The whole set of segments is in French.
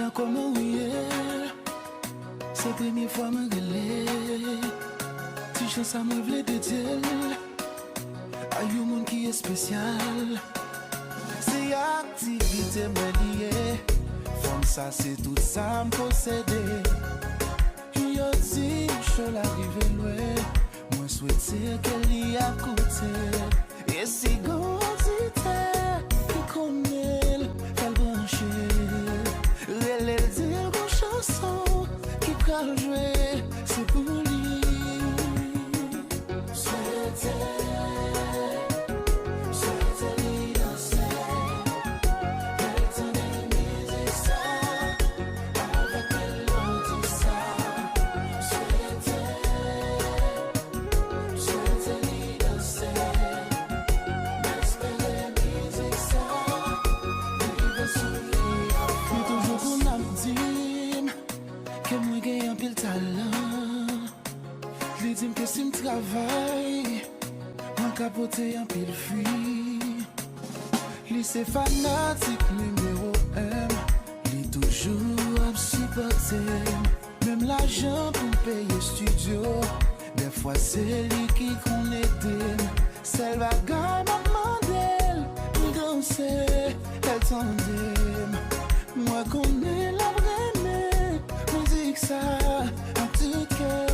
a comment oui, c'est la première fois que je relève. Si je sens me vle de dire, a un monde qui est spécial. C'est activité liée. Comme ça, c'est tout ça me posséder. Yo dit, je l'arrive loin. Moi, souhaite qu'elle y a côté. Et si gantité, qui connaît, elle branche. Elle dit, une chanson qui peut jouer, c'est pour lui. Que si m'travaille, moi capoter un pile fui. Lui c'est fanatique numéro 1. Lui toujours à supporter. Même l'argent pour payer studio. Des fois c'est lui qui connecte. Celle bagaille m'a demandé pour danser. Elle tendait. Moi connais la vraie musique ça en tout cœur.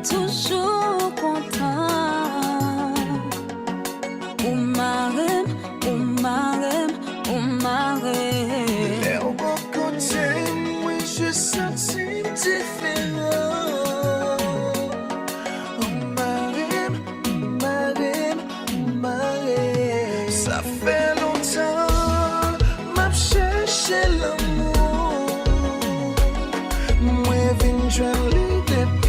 Toujours content. Ou mare'm, ou mare'm, ou mare'm. Les au bon côté, moi je sens différent. Ou mare'm, ça fait longtemps, m'a cherché l'amour. Moi vin jwenn li depuis.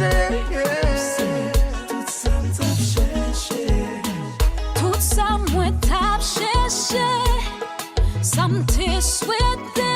c'est, tout ça m't'a cherché. Tout ça moi t'a cherché, ça m'te souhaité.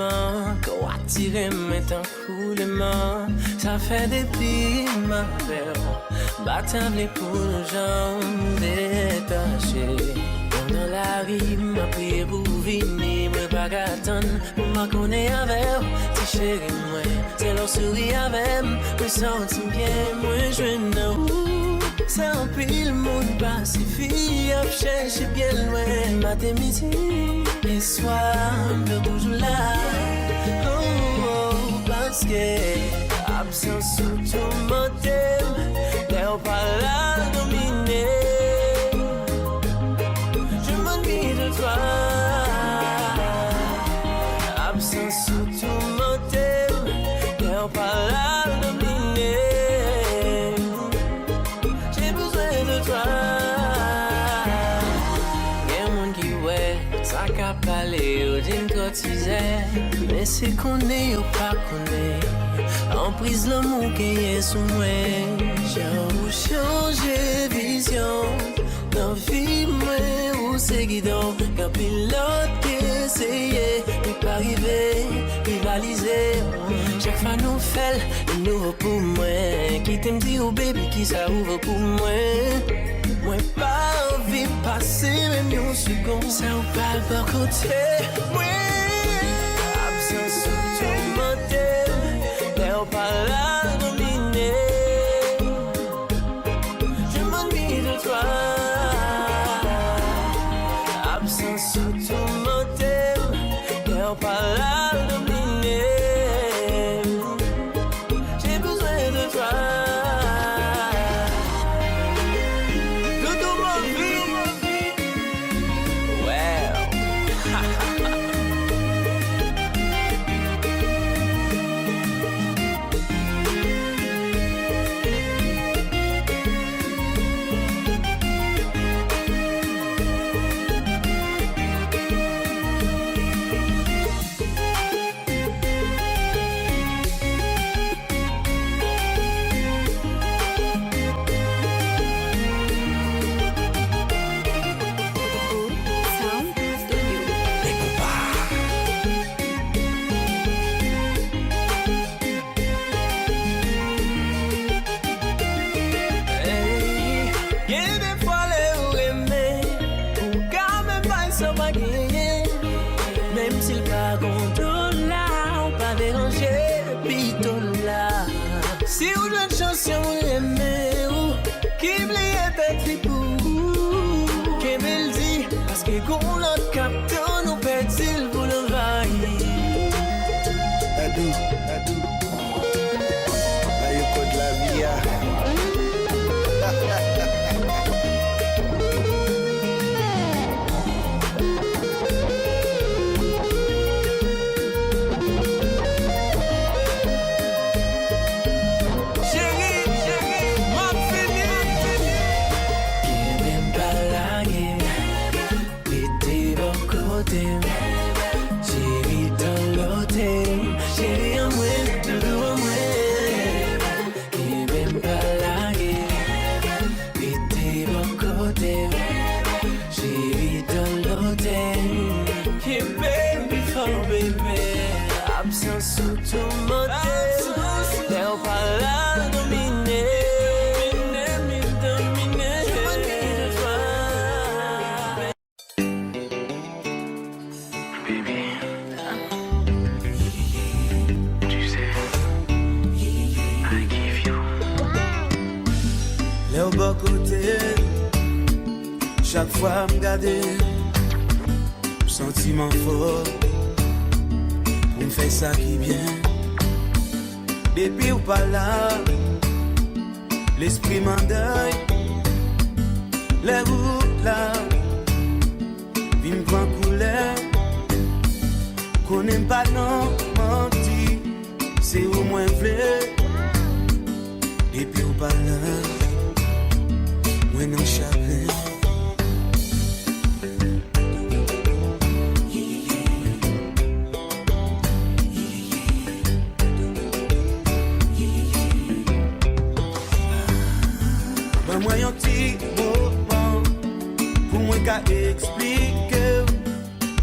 compliment, qu'on attire maintenant coulement. Ça fait depuis ma belle, battable pour nos jambes détachées. Dans la rime, m'a prié pour venir, moi pas attendre, pour m'a connaître avec, ti chérie moi, c'est leur souris avec, me sentir bien, moi jwenn c'est un pile monde pacifie, à chercher bien loin, matin midi, et soir, me toujours là, parce que, absence sous tout mon thème, t'es pas là, dominé. Absence sous tout mon thème, t'es pas là dominer. J'ai besoin de toi. Y'a un monde qui ouais, ça qu'a parlé, ou d'une cotisée. Mais c'est qu'on est ou pas qu'on est. En prise l'amour qui est sous moi. J'ai changé vision. Dans vie, moi, où c'est guidon, quand pilote qui essayait, il pas arrivé, rivaliser. Chaque fois nous fait le nouveau pour moi. Qui t'aime dit au bébé qui ça ouvre pour moi. Moi, pas envie de passer, même une seconde, ça ou pas par côté. Moi, absence sous tout mon thème, t'es pas là dominer. Je m'ennuie de toi. Sous tout mon thème, t'es pas là dominer. J'ai besoin de toi. Toute ma vie. Well. Même s'il pas content là, on pas déranger pito là. Si ou de chanson aimée ou qui bliye tête pour qui me le dit parce que qu'on l'autre capteur nous pète-il pour l'envahir. Adou, là y'a quoi de la vie. Absence sous tout mon thème, t'es pas là dominer. Je m'ennuie de toi. Baby, tu sais, I give you. Les au bas côté, chaque fois me garder, sentiment fort. On fait ça qui bien. Depuis ou pas là, l'esprit m'endeuille. Les routes là, vie me prend couleur. Qu'on n'aime pas non menti, c'est au moins vrai. Depuis ou pas là, moi non chagrin. Moi yon ti moment pour moi qu'à expliquer.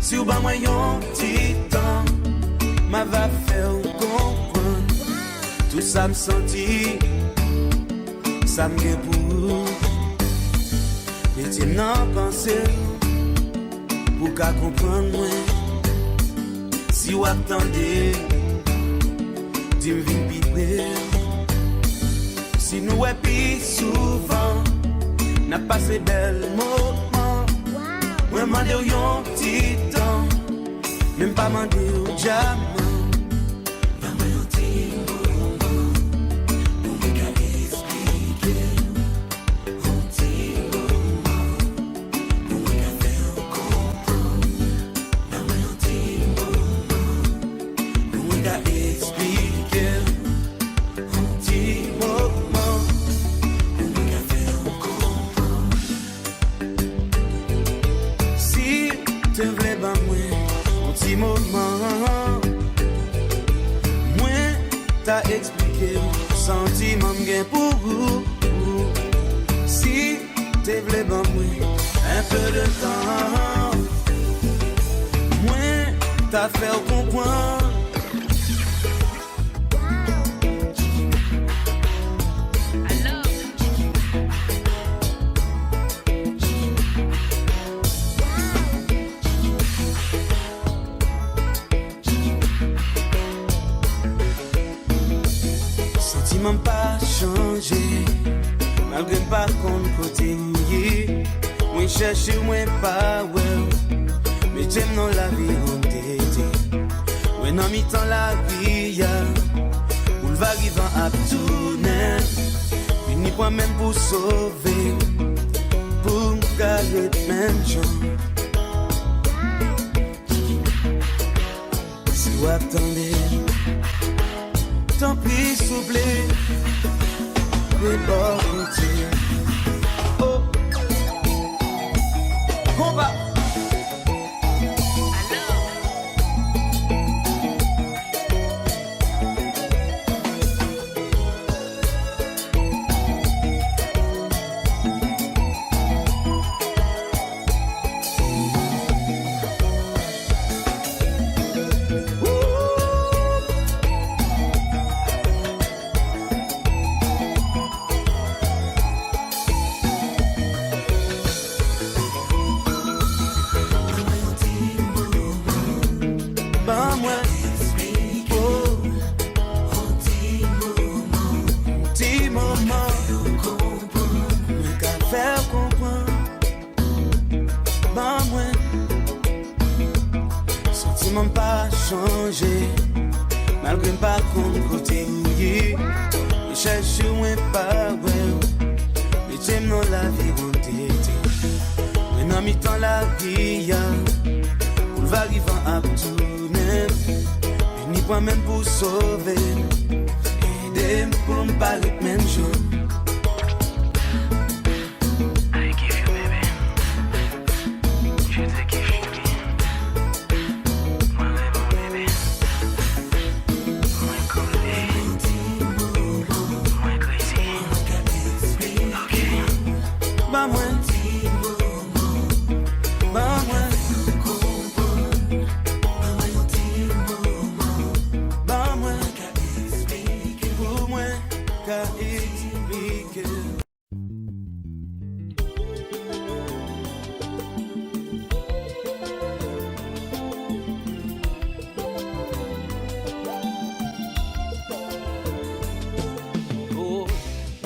Si ou ba moi yon ti temps m'a va faire comprendre. Tout ça me sentit, ça me fait pour. Et tu n'en pensé, pour qu'à comprendre moi. Si vous attendez, tu me viens piper. Si nous est plus souvent, n'a passé bel moment. Moi mandé un petit temps, même pas mandé au diamant. Expliquer sentiment m'gain pour vous. Si t'es vle ban moi un peu de temps, moi t'as fait comprendre. Sentiment pas changé, malgré pas contre côté mouillé. Moi cherche, moi pas well, mais j'aime non la vie en tété. Moi non mi-temps la vie, où le va-vivant à tourner. Ni point même pour sauver, pour me garder même gens. Si vous attendez, tant pis, s'oublie, les bords routiers. Oh, Konpa. Pas changé, malgré pas contre côté mouillé. Je cherche moins pas well, mais j'aime non la vie en tété. Mais non mi-temps la vie, pour le va-vivant à tourner. Ni point même pour sauver, aider pour me parler même jour.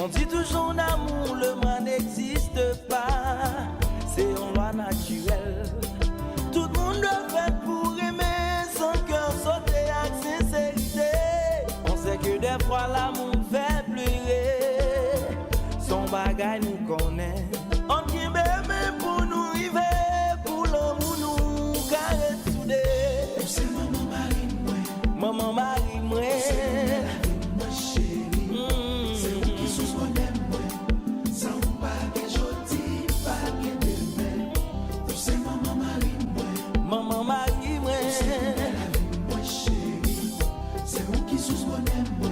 On dit toujours l'amour, le mal n'existe pas. C'est une loi naturelle. Tout le monde doit faire pour aimer, son cœur sauter avec sincérité. On sait que des fois l'amour fait pleurer. Son bagage nous connaît. On qui même pour nous river, pour l'amour nous carré soudé. C'est maman Marie Mwen. Maman Marie Mwen. Maman Marie Mwen, c'est la vie moi chérie. C'est où qui sous bonnet moi.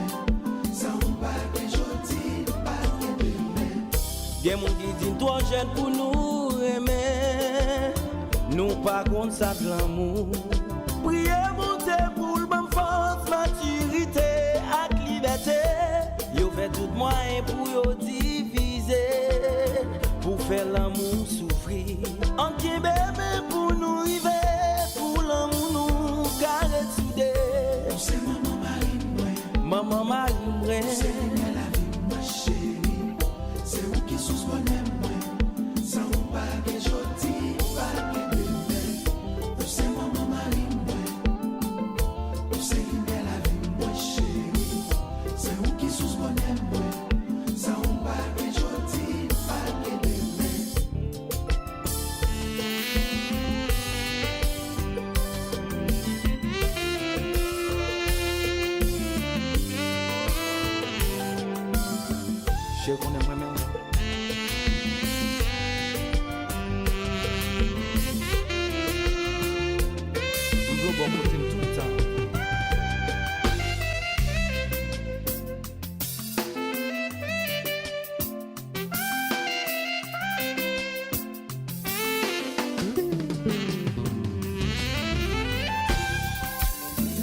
Ça on pas que jodi, pas que demain. Gen moun qui dit trop jeune pour nous aimer. Nous pas contre ça de l'amour. Priez monter pour le bon fort. moyen pour yo diviser, pour faire l'amour souffrir. En qui bébé pour nous river, pour l'amour nous carrer soudé. C'est maman mare'm, maman mare'm, c'est la vie ma chérie. C'est où qui sous bonheur moi, ça on pas que jodi, pas que demain. C'est maman mare'm, c'est la vie ma chérie. C'est où qui sous bonheur moi, ça on pas que jodi, pas que demain. Je connais moi-même. Je veux bon côté tout le temps.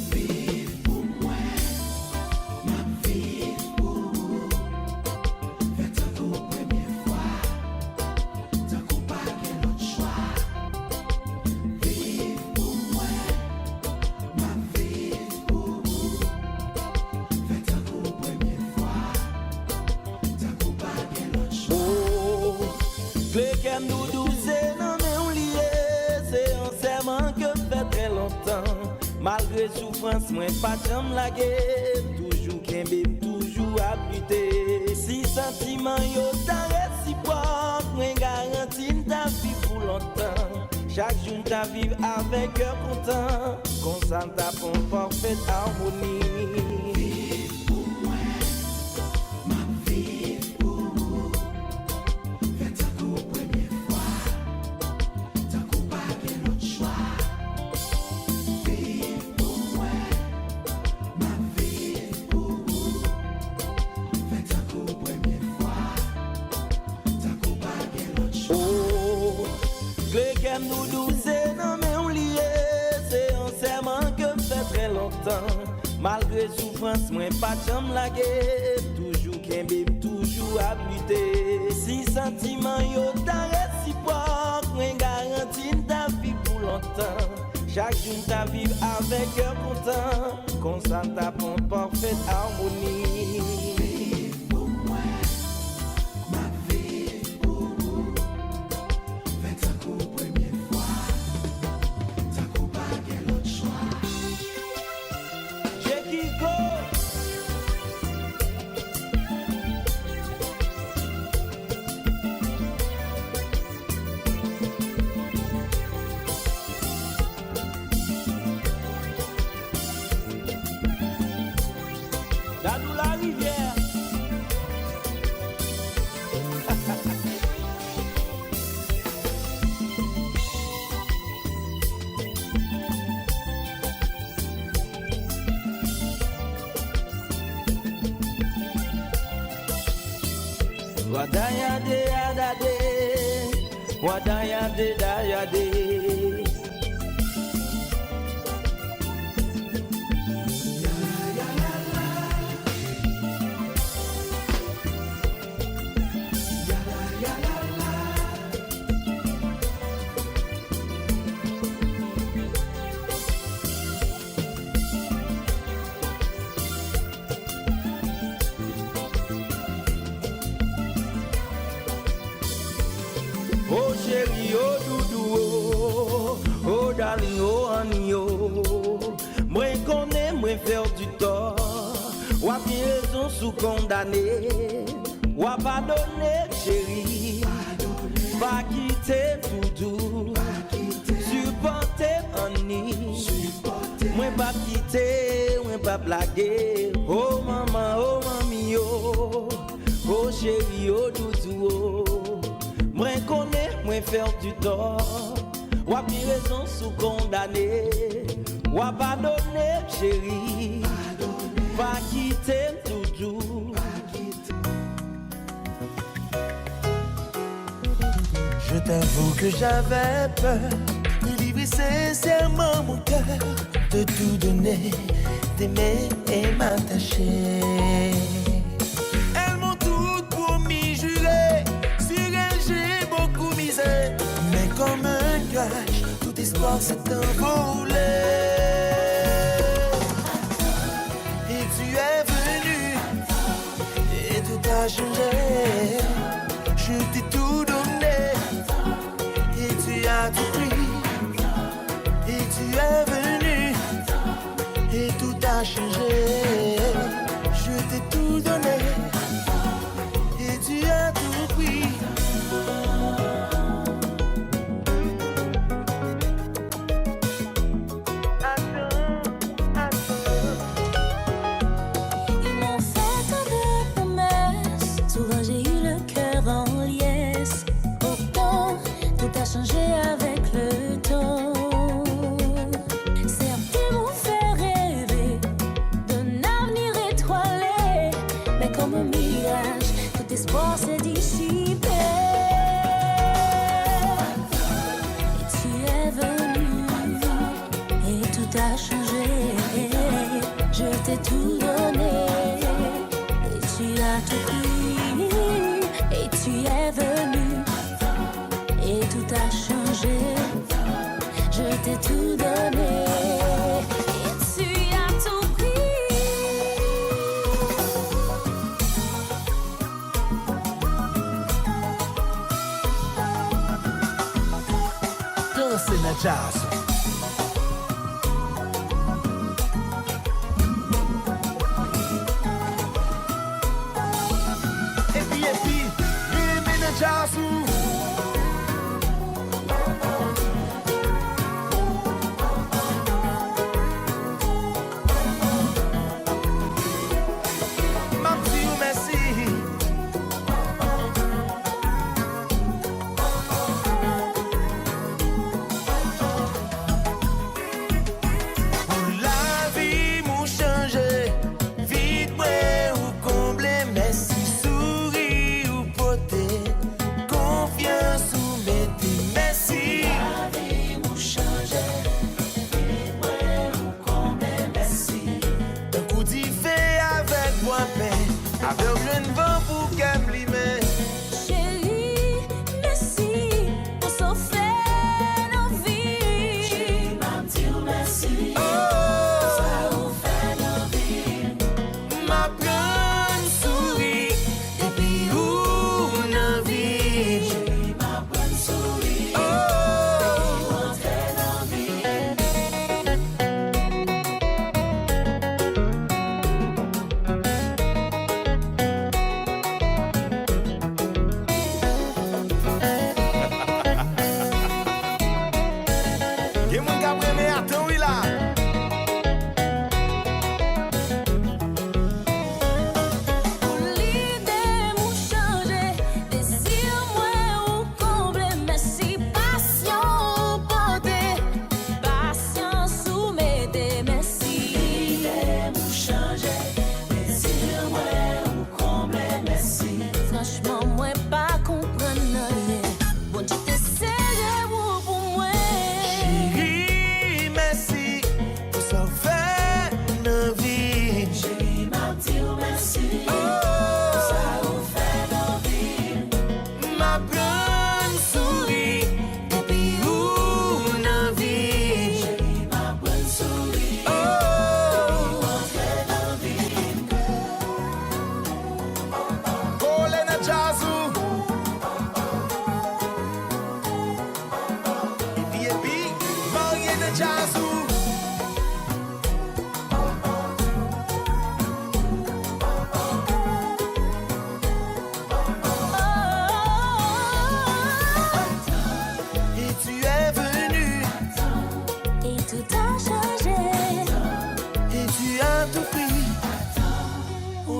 Vive pour moi, ma vie pour vous. Faites un coup première fois, tant qu'on pas quel autre choix. Vive pour moi, ma vie pour vous. Faites un coup première fois, tant qu'on pas quel autre choix. Oh, le kem doudou c'est non mais on lié, c'est un serment que fait très longtemps. Malgré souffrance, moi pas jamais lagué, toujours kembe, toujours habité. Si sentiment yo ta réciproque, moi garantis ta vie pour longtemps. Chaque jour ta vivre avec cœur content, comme ça ta prend parfaite harmonie. Vive pour moi, ma vie pour vous. Faites un coup première fois, tant qu'on pas quel autre choix. Vive pour moi, ma vie pour vous. Faites un coup première fois, tant qu'on pas quel autre choix. Oh, le kem doudou c'est non mais on lié, c'est un serment que fait très longtemps. Malgré souffrance, moi pas jamais lagué, toujours kembe, toujours habité. Si sentiment yo ta réciproque, moi garantis ta vie pour longtemps. Chaque jour ta vivre avec cœur content, comme ça ta prend parfaite harmonie. Vive pour moi, ma vie pour vous. Faites un coup première fois, tant qu'on pas quel autre choix. J'ai qui go. Dans la rivière. Wadayade adade, wadayade dayade. Oh chérie, oh doudou, oh, oh darling, oh honey, oh. Moi connais, moi faire du tort. Ou a bien raison sous condamné. Ou a pardonné, chérie. Pas quitter doudou. Supporter honey. Moi pas quitter, moi pas blaguer. Oh maman, oh mami, oh. Oh chérie, oh doudou, oh. Moi connais, moi faire du tort. Ou a bien raison sous condamné. Ou a pardonné, chérie. Pas quitter toujours. Je t'avoue que j'avais peur de livrer sincèrement mon cœur, de tout donner, d'aimer et m'attacher. Elles m'ont as changé. Je t'ai tout donné et tu as tout pris. Et tu es venu et tout a changé. Je t'ai tout donné et tu as tout pris. Changé avec le temps. Certains m'ont fait rêver d'un avenir étoilé, mais comme un mirage, tout espoir s'est dissipé. Et tu es venu et tout a changé. Je t'ai tout donné et tu as tout pris. Et tu es venu et tout a changé, je t'ai tout donné, et tu as tout pris. Danse na jazz. Et puis, RENMEN na jazz.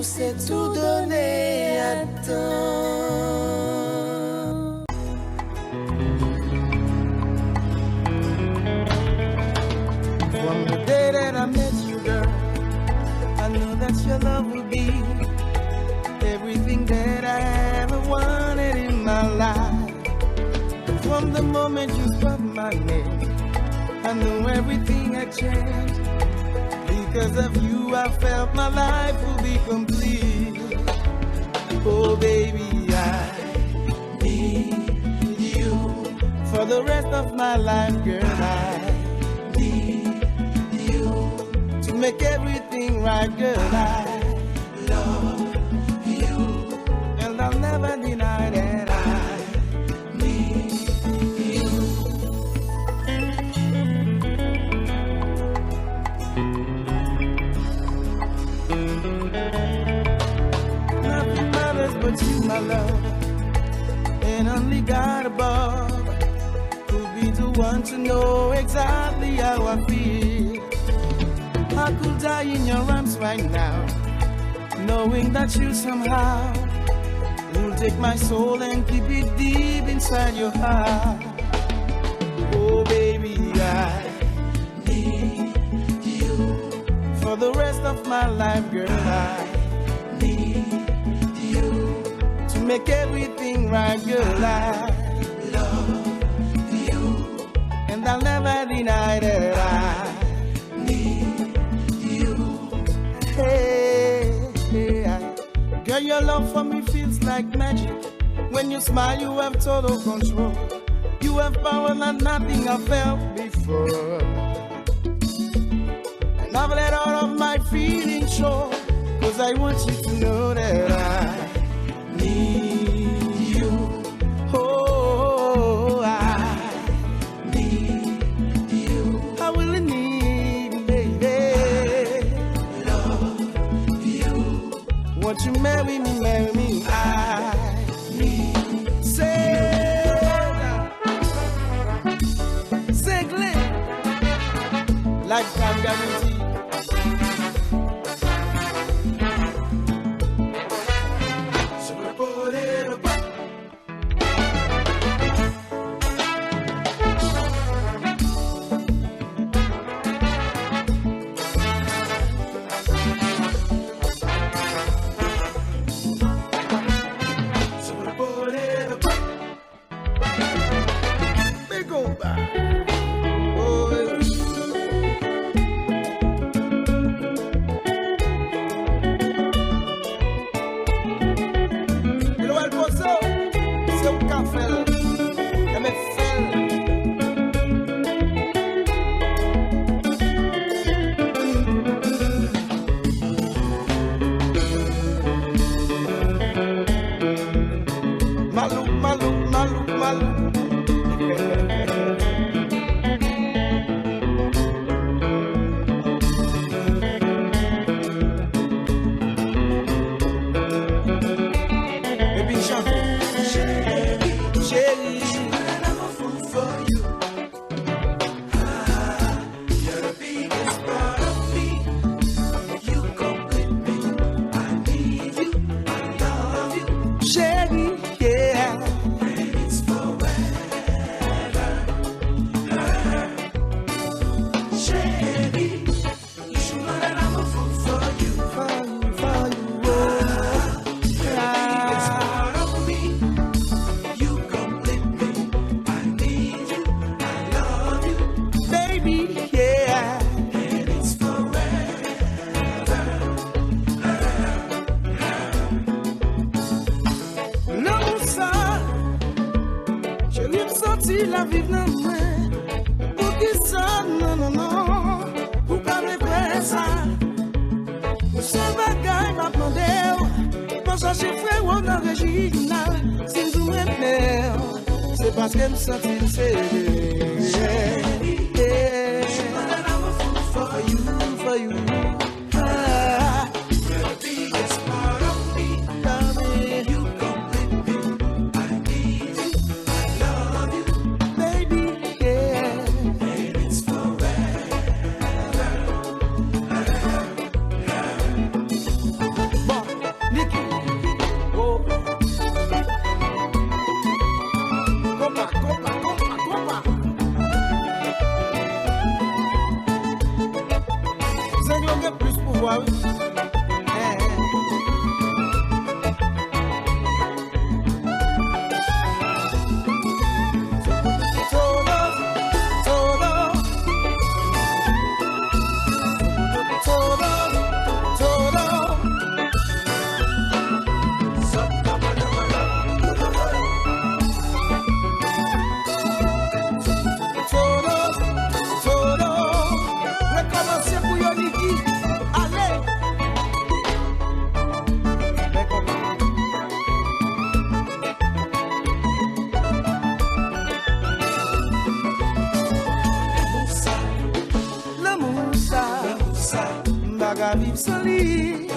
C'est tout donné à temps. From the day that I met you, girl, I knew that your love would be everything that I ever wanted in my life. From the moment you spoke my name, I knew everything had changed. Because of you, I felt my life will be complete. Oh, baby, I need you for the rest of my life, girl. I need you to make everything right, girl. I love you it's you, my love, and only God above could be the one to know exactly how I feel. I could die in your arms right now, knowing that you somehow will take my soul and keep it deep inside your heart. Oh baby, I need you for the rest of my life, girl. I need you to make everything right, girl. I love you, and I'll never deny that I need you. Hey, girl, your love for me feels like magic. When you smile, you have total control. You have power like nothing I felt before. And I've let all of my feelings show, 'cause I want you to know that I need you. Oh, I need you. I really need you, baby. Love you. Won't you marry me, marry me? I need Zenglen, lifetime guarantee. La vive nan mwen, pou ki sa, non, non, non, pou ka me kwe sa. Pou se bagay ma pande ou, pou chache fwe ou nan rejinal, sin zou mwen mèw, se paske m sentil se for you, for you. Vive sans lit,